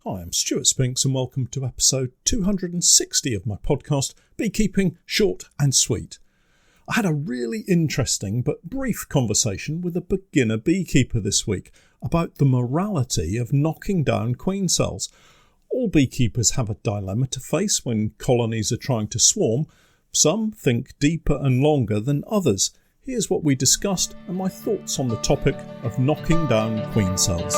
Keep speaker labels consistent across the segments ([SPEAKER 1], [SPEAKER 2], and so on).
[SPEAKER 1] Hi, I'm Stewart Spinks and welcome to episode 260 of my podcast, Beekeeping Short and Sweet. I had a really interesting but brief conversation with a beginner beekeeper this week about the morality of knocking down queen cells. All beekeepers have a dilemma to face when colonies are trying to swarm. Some think deeper and longer than others. Here's what we discussed and my thoughts on the topic of knocking down queen cells.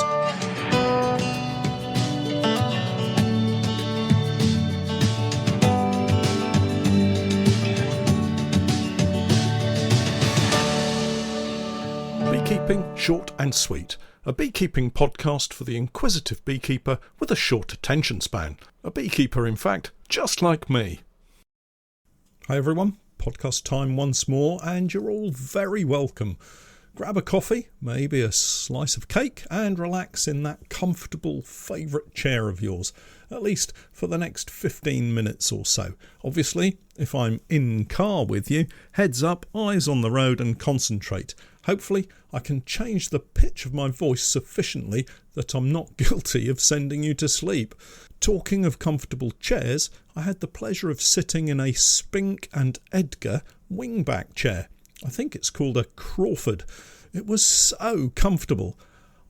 [SPEAKER 1] Beekeeping Short and Sweet, a beekeeping podcast for the inquisitive beekeeper with a short attention span. A beekeeper, in fact, just like me. Hi everyone, podcast time once more, and you're all very welcome. Grab a coffee, maybe a slice of cake, and relax in that comfortable favourite chair of yours, at least for the next 15 minutes or so. Obviously, if I'm in car with you, heads up, eyes on the road and concentrate. Hopefully, I can change the pitch of my voice sufficiently that I'm not guilty of sending you to sleep. Talking of comfortable chairs, I had the pleasure of sitting in a Spink and Edgar wingback chair. I think it's called a Crawford. It was so comfortable.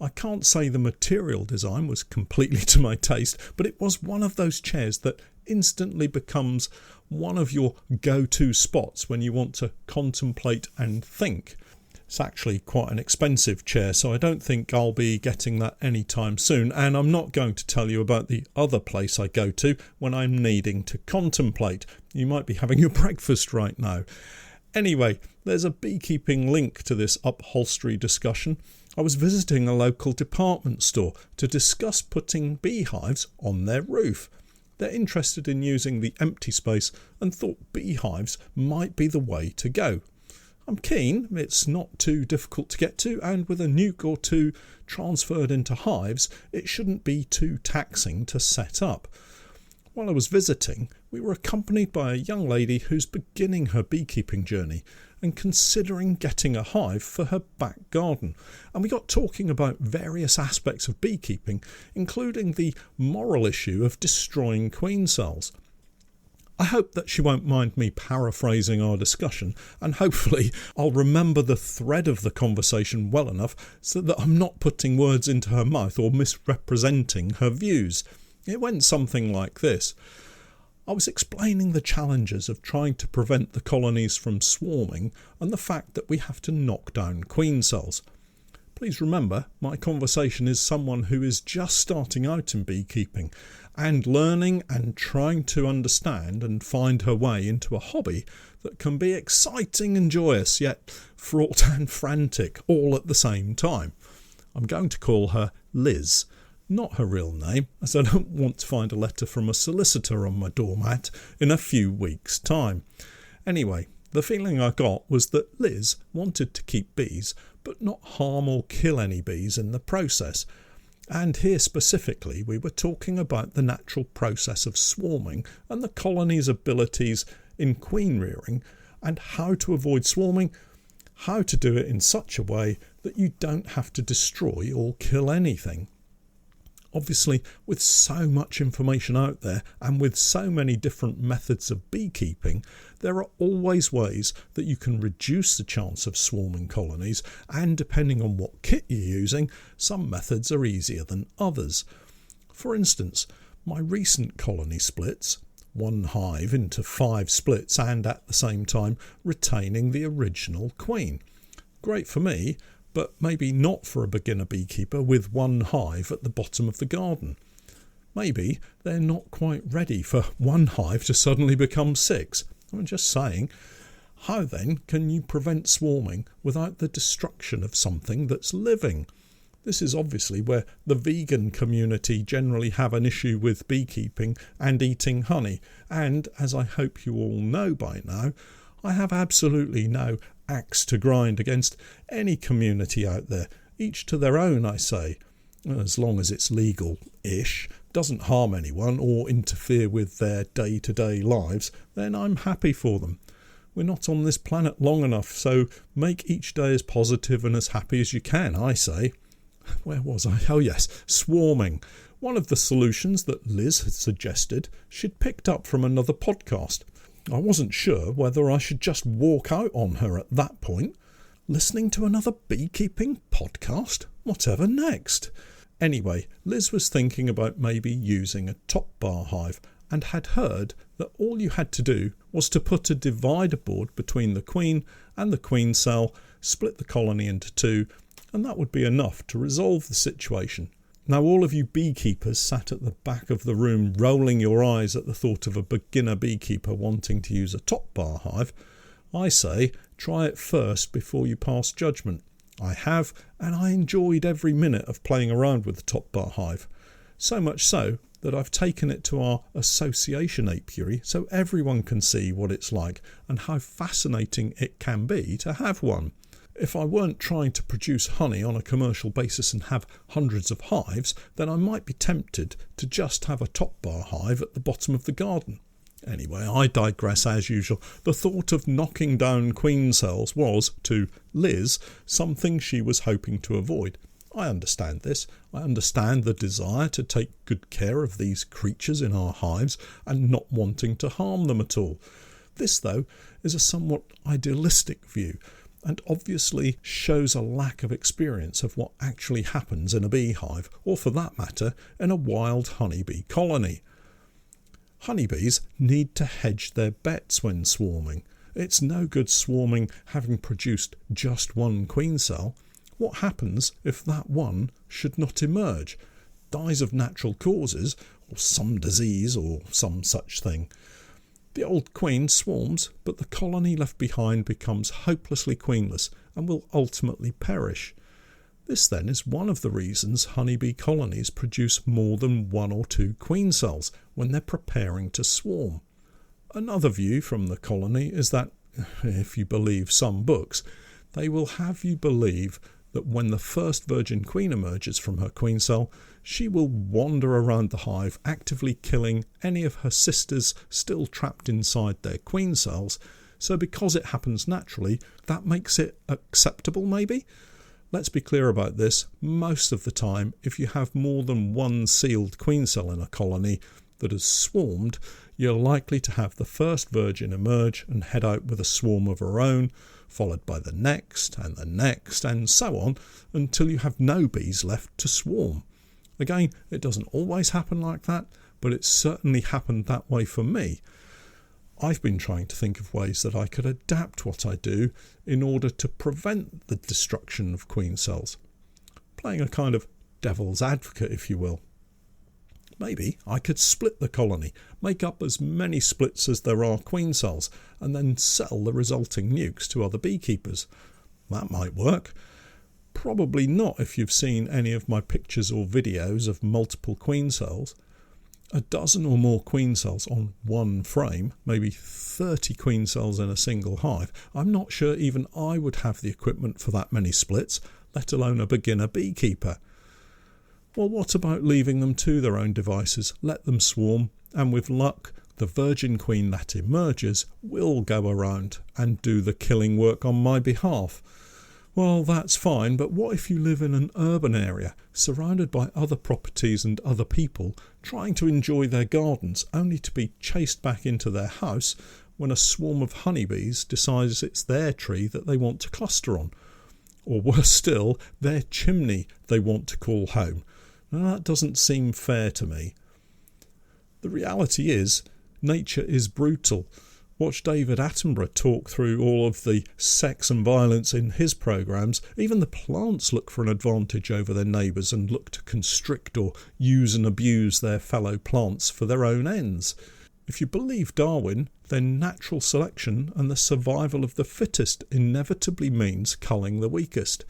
[SPEAKER 1] I can't say the material design was completely to my taste, but it was one of those chairs that instantly becomes one of your go-to spots when you want to contemplate and think. It's actually quite an expensive chair, so I don't think I'll be getting that anytime soon, and I'm not going to tell you about the other place I go to when I'm needing to contemplate. You might be having your breakfast right now. Anyway, there's a beekeeping link to this upholstery discussion. I was visiting a local department store to discuss putting beehives on their roof. They're interested in using the empty space and thought beehives might be the way to go. I'm keen, it's not too difficult to get to, and with a nuke or two transferred into hives, it shouldn't be too taxing to set up. While I was visiting, we were accompanied by a young lady who's beginning her beekeeping journey and considering getting a hive for her back garden. And we got talking about various aspects of beekeeping, including the moral issue of destroying queen cells. I hope that she won't mind me paraphrasing our discussion, and hopefully I'll remember the thread of the conversation well enough so that I'm not putting words into her mouth or misrepresenting her views. It went something like this. I was explaining the challenges of trying to prevent the colonies from swarming and the fact that we have to knock down queen cells. Please remember, my conversation is someone who is just starting out in beekeeping and learning and trying to understand and find her way into a hobby that can be exciting and joyous, yet fraught and frantic all at the same time. I'm going to call her Liz. Not her real name, as I don't want to find a letter from a solicitor on my doormat in a few weeks' time. Anyway, the feeling I got was that Liz wanted to keep bees, but not harm or kill any bees in the process. And here specifically, we were talking about the natural process of swarming and the colony's abilities in queen rearing, and how to avoid swarming, how to do it in such a way that you don't have to destroy or kill anything. Obviously, with so much information out there and with so many different methods of beekeeping, there are always ways that you can reduce the chance of swarming colonies, and depending on what kit you're using, some methods are easier than others. For instance, my recent colony splits, one hive into 5 splits and at the same time retaining the original queen. Great for me, but maybe not for a beginner beekeeper with one hive at the bottom of the garden. Maybe they're not quite ready for one hive to suddenly become 6. I'm just saying, how then can you prevent swarming without the destruction of something that's living? This is obviously where the vegan community generally have an issue with beekeeping and eating honey, and as I hope you all know by now, I have absolutely no axe to grind against any community out there. Each to their own, I say. As long as it's legal-ish, doesn't harm anyone or interfere with their day-to-day lives, then I'm happy for them. We're not on this planet long enough, so make each day as positive and as happy as you can, I say. Where was I? Oh yes, swarming. one of the solutions that Liz had suggested she'd picked up from another podcast. I wasn't sure whether I should just walk out on her at that point. Listening to another beekeeping podcast? Whatever next? Anyway, Liz was thinking about maybe using a top bar hive and had heard that all you had to do was to put a divider board between the queen and the queen cell, split the colony into two, and that would be enough to resolve the situation. Now, all of you beekeepers sat at the back of the room rolling your eyes at the thought of a beginner beekeeper wanting to use a top bar hive, I say try it first before you pass judgment. I have, and I enjoyed every minute of playing around with the top bar hive. So much so that I've taken it to our association apiary so everyone can see what it's like and how fascinating it can be to have one. If I weren't trying to produce honey on a commercial basis and have hundreds of hives, then I might be tempted to just have a top bar hive at the bottom of the garden. Anyway, I digress as usual. The thought of knocking down queen cells was, to Liz, something she was hoping to avoid. I understand this. I understand the desire to take good care of these creatures in our hives and not wanting to harm them at all. This, though, is a somewhat idealistic view, and obviously shows a lack of experience of what actually happens in a beehive, or for that matter, in a wild honeybee colony. Honeybees need to hedge their bets when swarming. It's no good swarming having produced just one queen cell. What happens if that one should not emerge? Dies of natural causes, or some disease, or some such thing. The old queen swarms, but the colony left behind becomes hopelessly queenless and will ultimately perish. This then is one of the reasons honeybee colonies produce more than one or two queen cells when they're preparing to swarm. Another view from the colony is that, if you believe some books, they will have you believe that when the first virgin queen emerges from her queen cell, she will wander around the hive actively killing any of her sisters still trapped inside their queen cells. So because it happens naturally, that makes it acceptable maybe? Let's be clear about this. Most of the time, if you have more than one sealed queen cell in a colony that has swarmed, you're likely to have the first virgin emerge and head out with a swarm of her own, followed by the next, and so on, until you have no bees left to swarm. Again, it doesn't always happen like that, but it certainly happened that way for me. I've been trying to think of ways that I could adapt what I do in order to prevent the destruction of queen cells. Playing a kind of devil's advocate, if you will. Maybe I could split the colony, make up as many splits as there are queen cells, and then sell the resulting nukes to other beekeepers. That might work. Probably not if you've seen any of my pictures or videos of multiple queen cells. A dozen or more queen cells on one frame, maybe 30 queen cells in a single hive. I'm not sure even I would have the equipment for that many splits, let alone a beginner beekeeper. Well, what about leaving them to their own devices? Let them swarm, and with luck, the virgin queen that emerges will go around and do the killing work on my behalf. Well, that's fine, but what if you live in an urban area, surrounded by other properties and other people, trying to enjoy their gardens, only to be chased back into their house when a swarm of honeybees decides it's their tree that they want to cluster on? Or worse still, their chimney they want to call home. Now, that doesn't seem fair to me. The reality is, nature is brutal. Watch David Attenborough talk through all of the sex and violence in his programmes. Even the plants look for an advantage over their neighbours and look to constrict or use and abuse their fellow plants for their own ends. If you believe Darwin, then natural selection and the survival of the fittest inevitably means culling the weakest.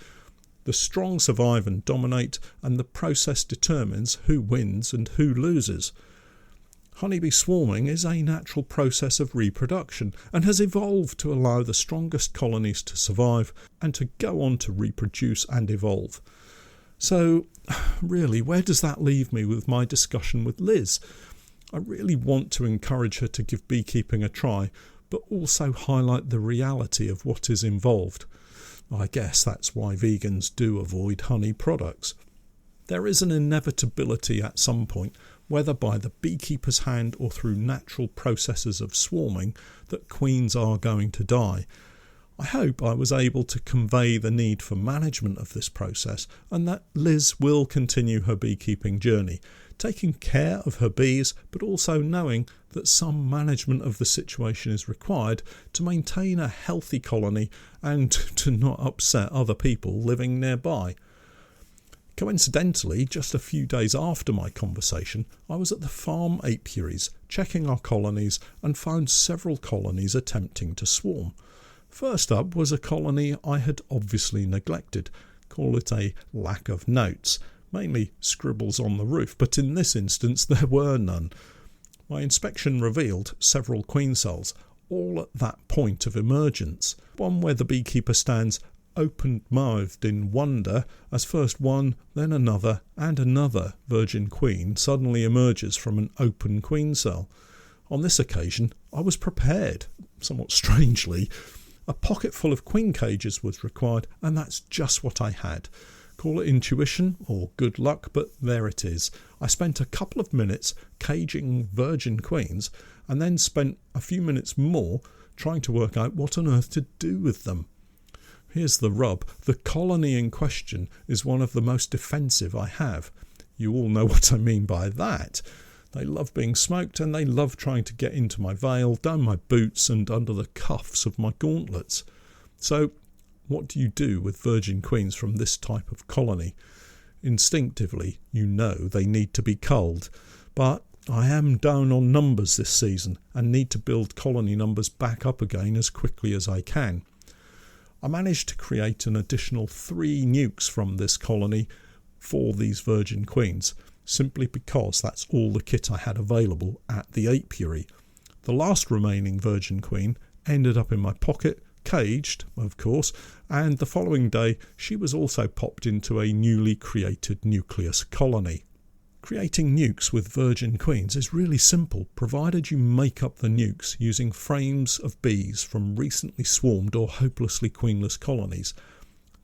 [SPEAKER 1] The strong survive and dominate, and the process determines who wins and who loses. Honeybee swarming is a natural process of reproduction and has evolved to allow the strongest colonies to survive and to go on to reproduce and evolve. So, really, where does that leave me with my discussion with Liz? I really want to encourage her to give beekeeping a try, but also highlight the reality of what is involved. I guess that's why vegans do avoid honey products. There is an inevitability at some point, whether by the beekeeper's hand or through natural processes of swarming, that queens are going to die. I hope I was able to convey the need for management of this process, and that Liz will continue her beekeeping journey, taking care of her bees, but also knowing that some management of the situation is required to maintain a healthy colony and to not upset other people living nearby. Coincidentally, just a few days after my conversation, I was at the farm apiaries checking our colonies and found several colonies attempting to swarm. First up was a colony I had obviously neglected. Call it a lack of notes, mainly scribbles on the roof, but in this instance there were none. My inspection revealed several queen cells, all at that point of emergence. One where the beekeeper stands open-mouthed in wonder as first one, then another and another virgin queen suddenly emerges from an open queen cell. On this occasion I was prepared, somewhat strangely. A pocket full of queen cages was required, and that's just what I had. Call it intuition or good luck, but there it is. I spent a couple of minutes caging virgin queens and then spent a few minutes more trying to work out what on earth to do with them. Here's the rub. The colony in question is one of the most defensive I have. You all know what I mean by that. They love being smoked, and they love trying to get into my veil, down my boots and under the cuffs of my gauntlets. So what do you do with virgin queens from this type of colony? Instinctively, you know they need to be culled, but I am down on numbers this season and need to build colony numbers back up again as quickly as I can. I managed to create an additional 3 nukes from this colony for these virgin queens, simply because that's all the kit I had available at the apiary. The last remaining virgin queen ended up in my pocket, caged, of course, and the following day she was also popped into a newly created nucleus colony. Creating nukes with virgin queens is really simple, provided you make up the nukes using frames of bees from recently swarmed or hopelessly queenless colonies.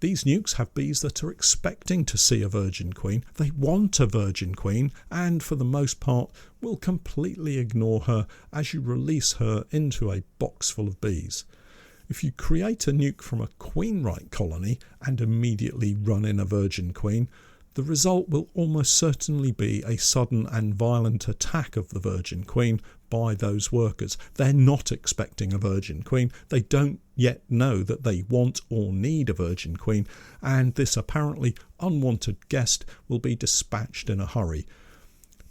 [SPEAKER 1] These nukes have bees that are expecting to see a virgin queen, they want a virgin queen, and for the most part will completely ignore her as you release her into a box full of bees. If you create a nuke from a queen-right colony and immediately run in a virgin queen, the result will almost certainly be a sudden and violent attack of the virgin queen by those workers. They're not expecting a virgin queen. They don't yet know that they want or need a virgin queen, and this apparently unwanted guest will be dispatched in a hurry.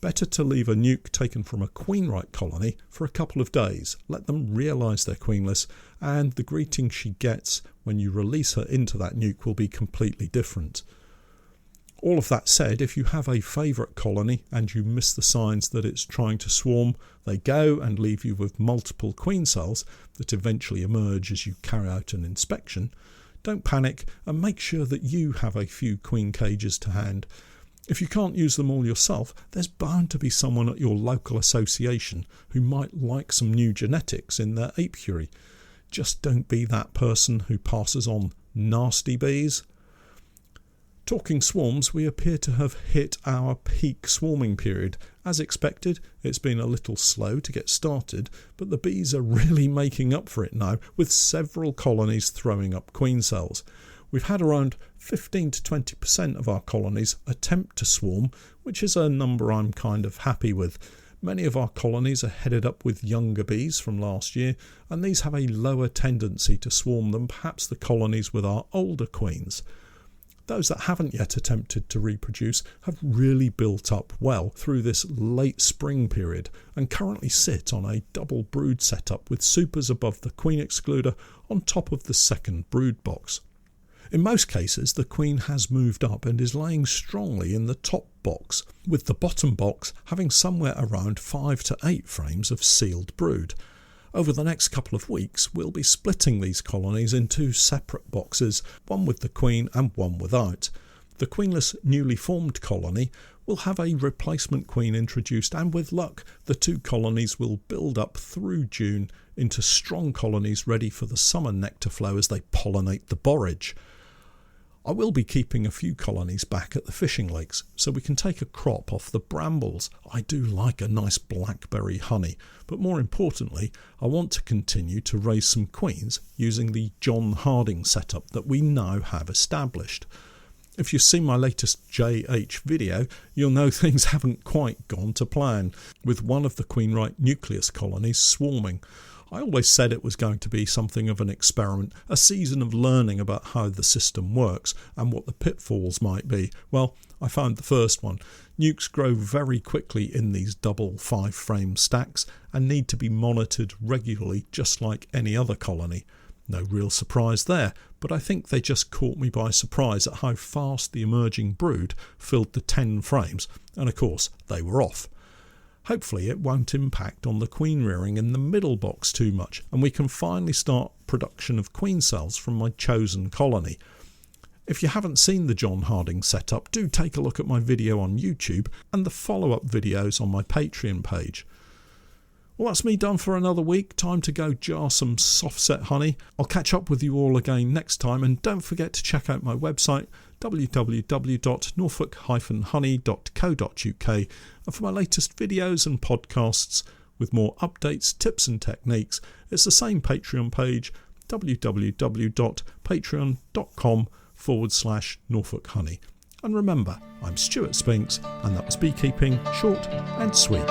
[SPEAKER 1] Better to leave a nuke taken from a queen-right colony for a couple of days. Let them realise they're queenless, and the greeting she gets when you release her into that nuke will be completely different. All of that said, if you have a favourite colony and you miss the signs that it's trying to swarm, they go and leave you with multiple queen cells that eventually emerge as you carry out an inspection. Don't panic and make sure that you have a few queen cages to hand. If you can't use them all yourself, there's bound to be someone at your local association who might like some new genetics in their apiary. Just don't be that person who passes on nasty bees. Talking swarms, we appear to have hit our peak swarming period. As expected, it's been a little slow to get started, but the bees are really making up for it now, with several colonies throwing up queen cells. We've had around 15 to 20% of our colonies attempt to swarm, which is a number I'm kind of happy with. Many of our colonies are headed up with younger bees from last year, and these have a lower tendency to swarm than perhaps the colonies with our older queens. Those that haven't yet attempted to reproduce have really built up well through this late spring period and currently sit on a double brood setup with supers above the queen excluder on top of the second brood box. In most cases, the queen has moved up and is laying strongly in the top box, with the bottom box having somewhere around 5 to 8 frames of sealed brood. Over the next couple of weeks, we'll be splitting these colonies in 2 separate boxes, one with the queen and one without. The queenless newly formed colony will have a replacement queen introduced, and with luck, the 2 colonies will build up through June into strong colonies ready for the summer nectar flow as they pollinate the borage. I will be keeping a few colonies back at the fishing lakes so we can take a crop off the brambles. I do like a nice blackberry honey, but more importantly, I want to continue to raise some queens using the John Harding setup that we now have established. If you've seen my latest JH video, you'll know things haven't quite gone to plan, with one of the Queenright nucleus colonies swarming. I always said it was going to be something of an experiment, a season of learning about how the system works and what the pitfalls might be. Well, I found the first one. Nukes grow very quickly in these double 5-frame stacks and need to be monitored regularly, just like any other colony. No real surprise there, but I think they just caught me by surprise at how fast the emerging brood filled the 10 frames, and of course they were off. Hopefully it won't impact on the queen rearing in the middle box too much, and we can finally start production of queen cells from my chosen colony. If you haven't seen the John Harding setup, do take a look at my video on YouTube and the follow-up videos on my Patreon page. Well, that's me done for another week. Time to go jar some soft set honey. I'll catch up with you all again next time, and don't forget to check out my website www.norfolk-honey.co.uk, and for my latest videos and podcasts with more updates, tips and techniques, it's the same Patreon page, www.patreon.com/Norfolk Honey. And remember, I'm Stewart Spinks, and that was Beekeeping Short and Sweet.